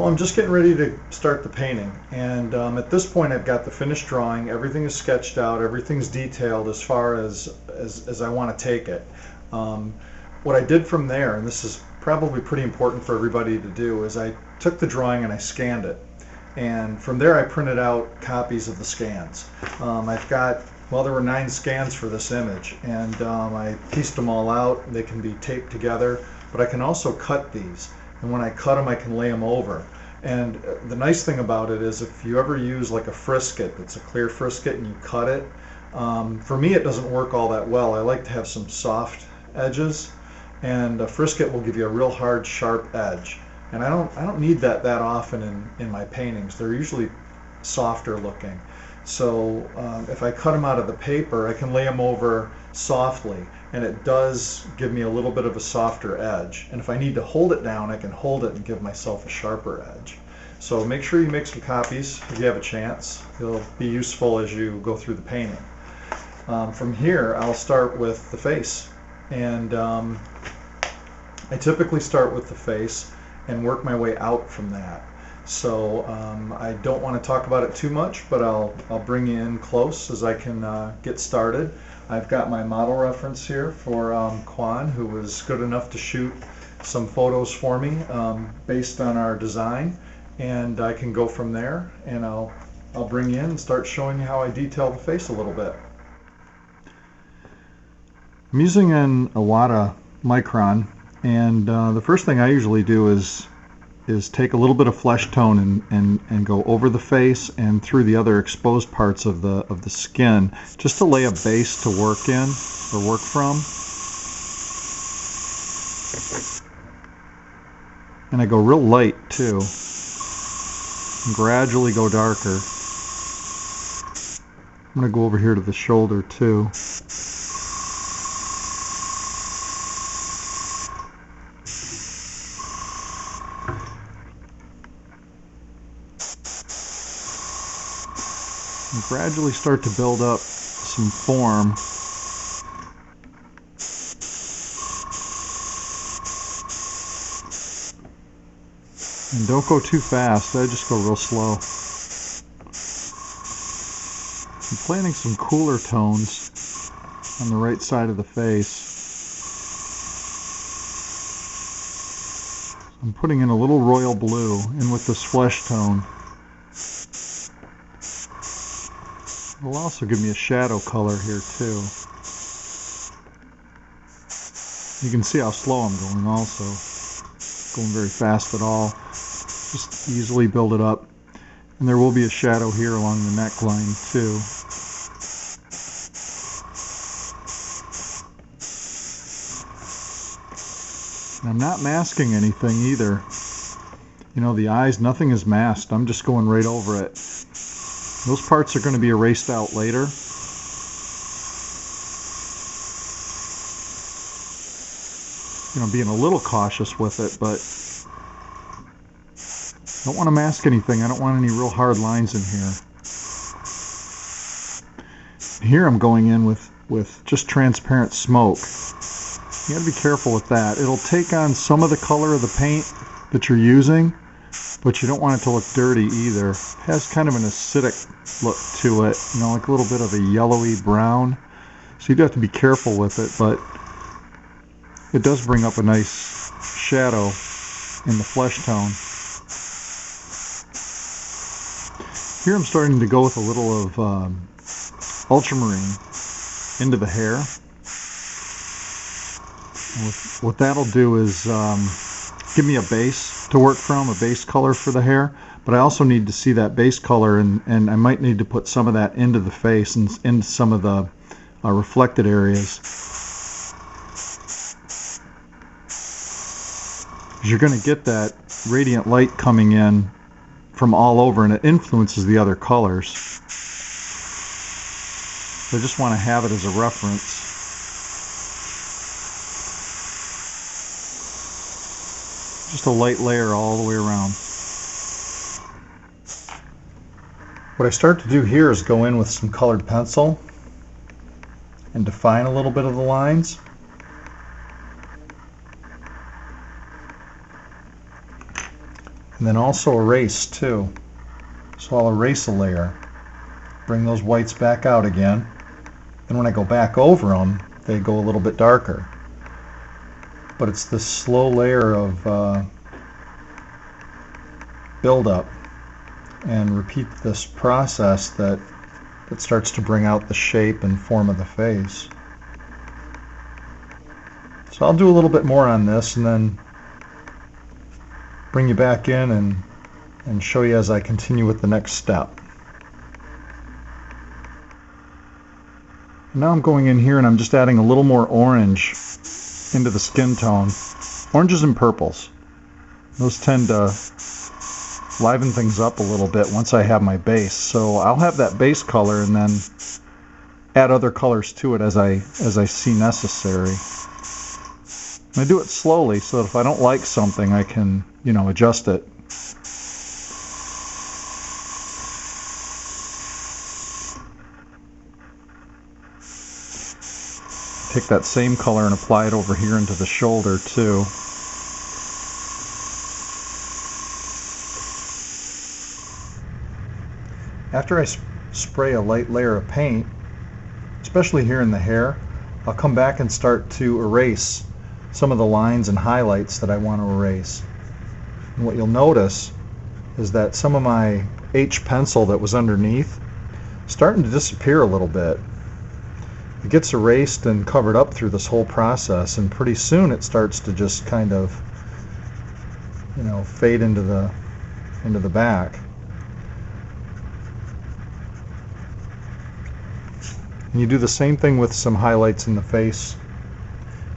Well, I'm just getting ready to start the painting, and at this point I've got the finished drawing. Everything is sketched out, everything's detailed as far as I want to take it. What I did from there, and this is probably pretty important for everybody to do, is I took the drawing and I scanned it. And from there I printed out copies of the scans. I've got, well, there were 9 scans for this image, and I pieced them all out. They can be taped together, but I can also cut these. And when I cut them, I can lay them over. And the nice thing about it is if you ever use like a frisket, it's a clear frisket, and you cut it, for me it doesn't work all that well. I like to have some soft edges, and a frisket will give you a real hard, sharp edge. And I don't need that often in my paintings. They're usually softer looking. So if I cut them out of the paper, I can lay them over softly, and it does give me a little bit of a softer edge. And if I need to hold it down, I can hold it and give myself a sharper edge. So make sure you make some copies if you have a chance. It'll be useful as you go through the painting. From here, I'll start with the face. And I typically start with the face and work my way out from that. So I don't want to talk about it too much, but I'll bring you in close as I can get started. I've got my model reference here for Khwan, who was good enough to shoot some photos for me based on our design, and I can go from there, and I'll bring you in and start showing you how I detail the face a little bit. I'm using an Iwata micron, and the first thing I usually do is take a little bit of flesh tone and go over the face and through the other exposed parts of the skin, just to lay a base to work in or work from. And I go real light too, and gradually go darker. I'm going to go over here to the shoulder too. And gradually start to build up some form. And don't go too fast, I just go real slow. I'm planting some cooler tones on the right side of the face. I'm putting in a little royal blue in with this flesh tone. It'll also give me a shadow color here too. You can see how slow I'm going also. Going very fast at all. Just easily build it up. And there will be a shadow here along the neckline too. And I'm not masking anything either. You know, the eyes, nothing is masked. I'm just going right over it. Those parts are going to be erased out later. You know, being a little cautious with it, but I don't want to mask anything. I don't want any real hard lines in here. Here I'm going in with just transparent smoke. You got to be careful with that. It'll take on some of the color of the paint that you're using, but you don't want it to look dirty either. It has kind of an acidic look to it, you know, like a little bit of a yellowy brown. So you'd have to be careful with it, but it does bring up a nice shadow in the flesh tone. Here I'm starting to go with a little of ultramarine into the hair. And what that'll do is give me a base to work from, a base color for the hair, but I also need to see that base color, and I might need to put some of that into the face and into some of the reflected areas. You're going to get that radiant light coming in from all over, and it influences the other colors. So I just want to have it as a reference. Just a light layer all the way around. What I start to do here is go in with some colored pencil and define a little bit of the lines. And then also erase too. So I'll erase a layer, bring those whites back out again. Then when I go back over them, they go a little bit darker. But it's this slow layer of build-up and repeat this process that starts to bring out the shape and form of the face. So I'll do a little bit more on this and then bring you back in and show you as I continue with the next step. Now I'm going in here and I'm just adding a little more orange into the skin tone. Oranges and purples. Those tend to liven things up a little bit once I have my base. So I'll have that base color and then add other colors to it as I see necessary. And I do it slowly so that if I don't like something I can, adjust it. Take that same color and apply it over here into the shoulder too. After I spray a light layer of paint, especially here in the hair, I'll come back and start to erase some of the lines and highlights that I want to erase. And what you'll notice is that some of my H pencil that was underneath is starting to disappear a little bit. It gets erased and covered up through this whole process, and pretty soon it starts to just kind of, fade into the back. And you do the same thing with some highlights in the face.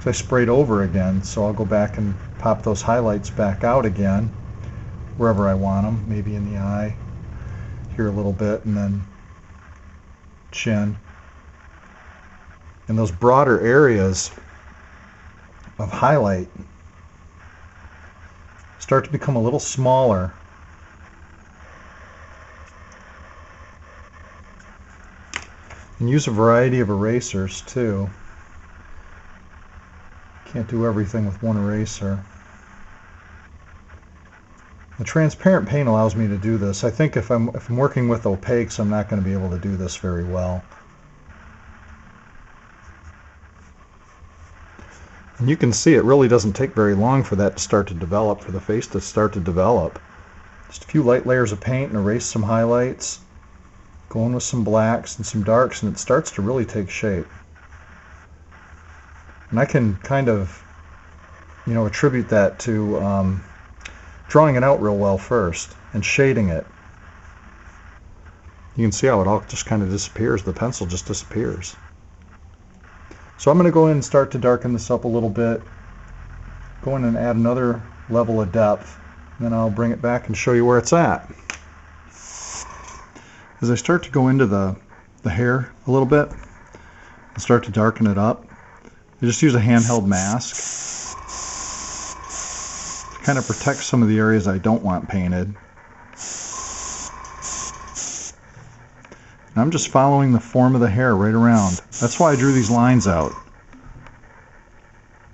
I sprayed over again, so I'll go back and pop those highlights back out again wherever I want them, maybe in the eye, here a little bit, and then chin. And those broader areas of highlight start to become a little smaller. And use a variety of erasers too. Can't do everything with one eraser. The transparent paint allows me to do this. I think if I'm working with opaques, I'm not going to be able to do this very well. And you can see it really doesn't take very long for that to start to develop, for the face to start to develop. Just a few light layers of paint and erase some highlights, go in with some blacks and some darks, and it starts to really take shape. And I can kind of, attribute that to drawing it out real well first and shading it. You can see how it all just kind of disappears. The pencil just disappears. So I'm going to go in and start to darken this up a little bit. Go in and add another level of depth. And then I'll bring it back and show you where it's at. As I start to go into the hair a little bit and start to darken it up, I just use a handheld mask to kind of protect some of the areas I don't want painted. And I'm just following the form of the hair right around. That's why I drew these lines out.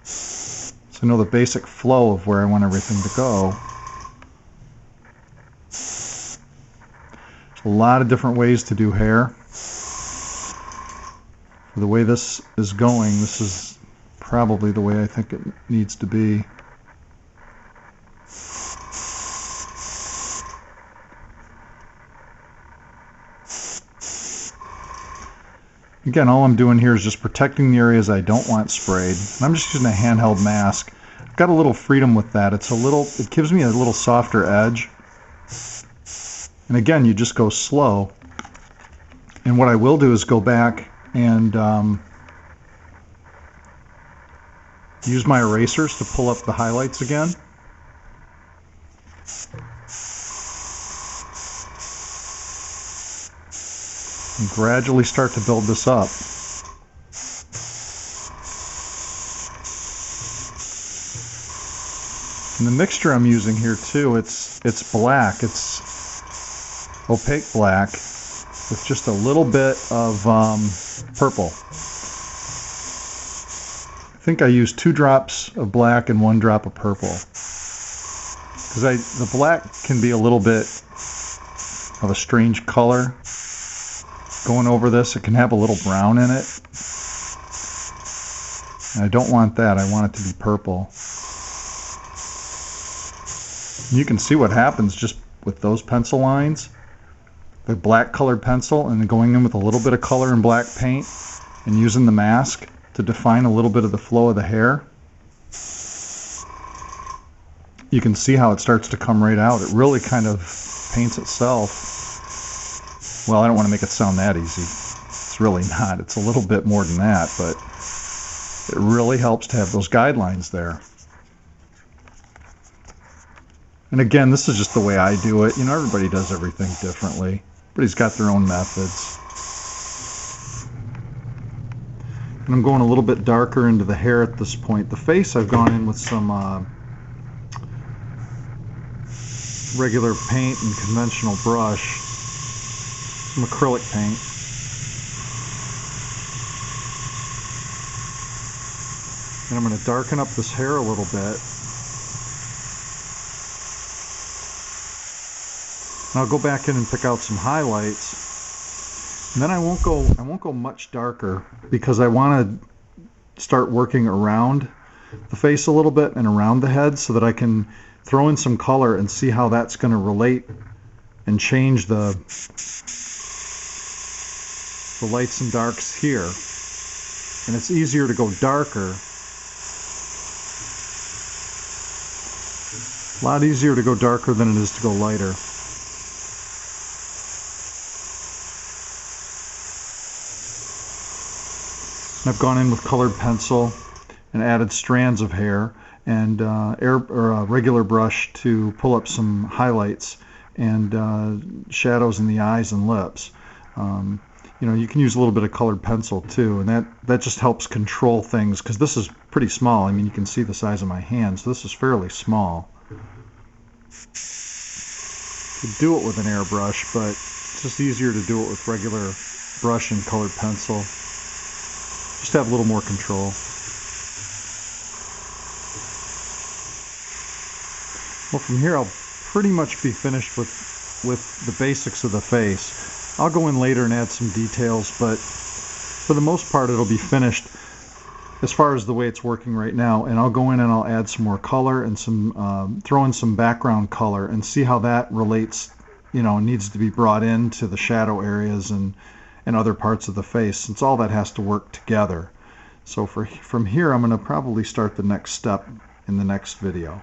So I know the basic flow of where I want everything to go. There's a lot of different ways to do hair. For the way this is going, this is probably the way I think it needs to be. Again, all I'm doing here is just protecting the areas I don't want sprayed. And I'm just using a handheld mask. I've got a little freedom with that. It gives me a little softer edge. And again, you just go slow. And what I will do is go back and use my erasers to pull up the highlights again. And gradually start to build this up. And the mixture I'm using here too, it's black. It's opaque black with just a little bit of purple. I think I used 2 drops of black and 1 drop of purple. because the black can be a little bit of a strange color going over this. It can have a little brown in it, and I don't want that. I want it to be purple. You can see what happens just with those pencil lines, the black colored pencil, and then going in with a little bit of color and black paint and using the mask to define a little bit of the flow of the hair. You can see how it starts to come right out. It really kind of paints itself. Well, I don't want to make it sound that easy. It's really not. It's a little bit more than that, but it really helps to have those guidelines there. And again, this is just the way I do it. You know, everybody does everything differently. Everybody's got their own methods. And I'm going a little bit darker into the hair at this point. The face, I've gone in with some regular paint and conventional brush, some acrylic paint. And I'm going to darken up this hair a little bit. And I'll go back in and pick out some highlights. And then I won't go much darker, because I want to start working around the face a little bit and around the head, so that I can throw in some color and see how that's going to relate and change the lights and darks here. And it's easier to go darker. A lot easier to go darker than it is to go lighter. I've gone in with colored pencil and added strands of hair and a regular brush to pull up some highlights and shadows in the eyes and lips. You know, you can use a little bit of colored pencil too, and that just helps control things, because this is pretty small. I mean, you can see the size of my hand, so this is fairly small. You could do it with an airbrush, but it's just easier to do it with regular brush and colored pencil. Just have a little more control. Well, from here I'll pretty much be finished with the basics of the face. I'll go in later and add some details, but for the most part it'll be finished as far as the way it's working right now. And I'll go in and I'll add some more color and some throw in some background color and see how that relates, you know, needs to be brought into the shadow areas and other parts of the face, since all that has to work together. So from here I'm going to probably start the next step in the next video.